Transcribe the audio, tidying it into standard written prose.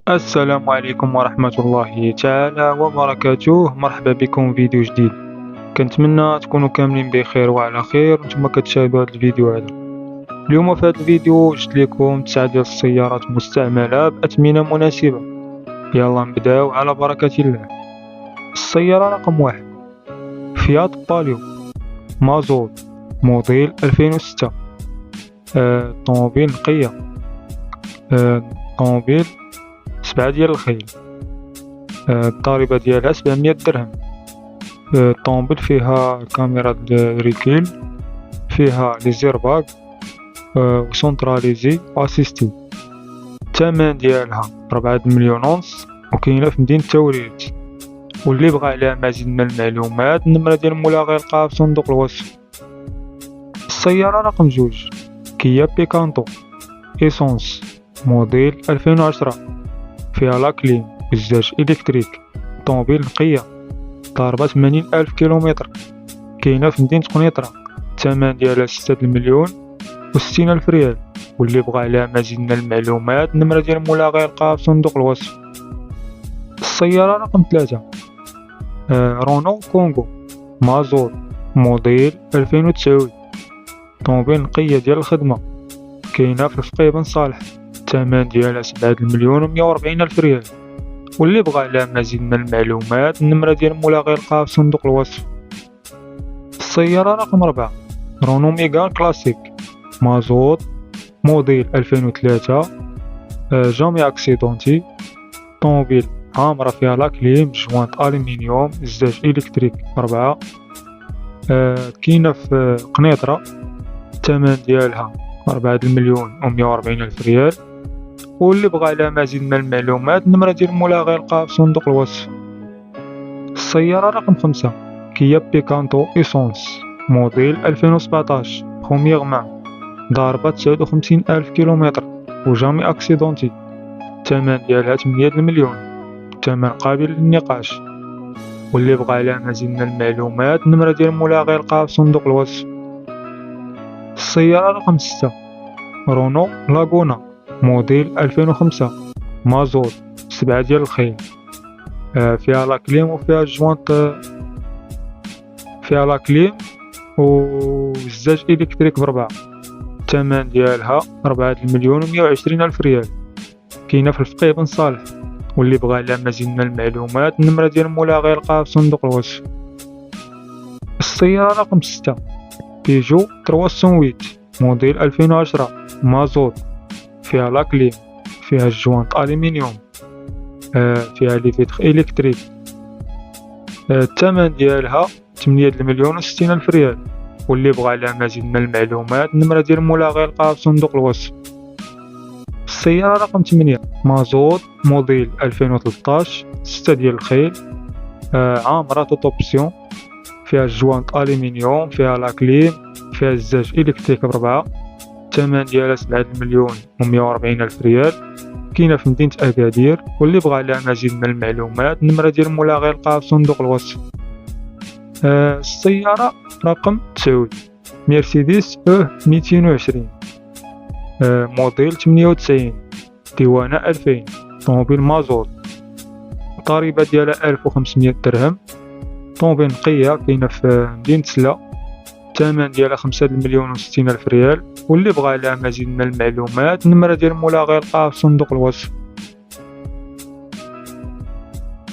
السلام عليكم ورحمة الله تعالى وبركاته. مرحبا بكم في فيديو جديد. كنتمنى تكونوا كاملين بخير وعلى خير وانتم كتشاهدوا هذا الفيديو هذا. اليوم في هذا الفيديو جبت لكم 9 ديال السيارات مستعملة بأثمنة مناسبة. يلا نبداو على بركة الله. السيارة رقم 1 فيات باليو مازوت موديل 2006. طوموبيل نقية. طوموبيل 7 ديال الخيل. الضريبة ديالها 700 درهم. الطوموبيل فيها كاميرا ريكيل، فيها لي زيرباغ وسونتراليزي واسيستي. الثمن ديالها 4 مليون ونص وكاينه في مدينة توريد. واللي بغى عليها مزيد من المعلومات النمرة ديال المولى غيلقاها في صندوق الوصف. السيارة رقم 2 كيا بيكانتو ايسونس موديل 2010. فيها لاكليم والزاج الكتريك. طوموبيل نقية ضاربة 80,000 كيلومتر. كاينة في مدينة قنيطرة. الثمن ديالها 6 مليون و60,000 ريال. واللي بغى عليها مزيد من المعلومات النمرة ديال المولى غيلقاها في صندوق الوصف. السيارة رقم 3 رونو كونغو مازوت موديل 2009. طوموبيل نقية ديال الخدمة. كاينة في فقيه بن صالح. الثمن ديالها 7 مليون و140,000 ريال. واللي بغى على مزيد من المعلومات النمرة ديال المولى غيلقاها في صندوق الوصف. السيارة رقم 4 رونو ميغان كلاسيك مازوت موديل 2003. جامي اكسيدونتي. طوموبيل عامرة فيها لاكليم، جوانت ألمنيوم، زاج إلكتريك 4. كاينة في قنيطرة. الثمن ديالها 4 مليون و140,000 ريال. واللي بغى على مزيد من المعلومات النمرة ديال المولى غيلقاها في صندوق الوصف. السيارة رقم 5 كيا بيكانتو ايسونس موديل 2017 بروميير مان. ضاربة 59,000 كيلومتر وجامي اكسيدونتي. الثمن ديالها 8 مليون. الثمن قابل للنقاش. واللي بغى على مزيد من المعلومات النمرة ديال المولى غيلقاها في صندوق الوصف. السيارة رقم 6 رونو لاغونا موديل 2005 مازوت 7 ديال الخيل. فيها لاكليم وفيها جوانت، فيها لاكليم والزاج الكتريك ب4. الثمن ديالها 4 مليون و120,000 ريال. كاينه في الفقيه بن صالح. واللي بغى على مزيد من المعلومات النمرة ديال المولى غيلقاها في صندوق الوصف. السيارة رقم 6 بيجو 308 موديل 2010 مازوت. فيها لاكليم، فيها الجوانت ألمنيوم، فيها لي فيتر إلكتريك. الثمن ديالها 8 مليون و60,000 ريال. واللي بغى على مزيد من المعلومات النمرة ديال المولى غيلقاها في صندوق الوصف. السيارة رقم 8 مازوت موديل 2013 6 ديال الخيل. عامرة توت اوبسيون. فيها الجوانت ألمنيوم، فيها لاكليم، فيها الزاج إلكتريك ب4. الثمن ديالها 7 مليون و140,000 ريال. كاينه في مدينة أكادير. واللي بغى على مزيد من المعلومات النمرة ديال المولى غيلقاها في صندوق الوصف. السيارة رقم 9 مرسيدس 220 موديل 98 ديوانة 2000. طوموبيل مازوت. الضريبة ديالها 1500 درهم. طوموبيل نقية كاينه في مدينة سلا. الثمن ديالها 5 مليون و60,000 ريال. واللي بغى على مزيد من المعلومات النمرة ديال المولى غيلقاها في صندوق الوصف.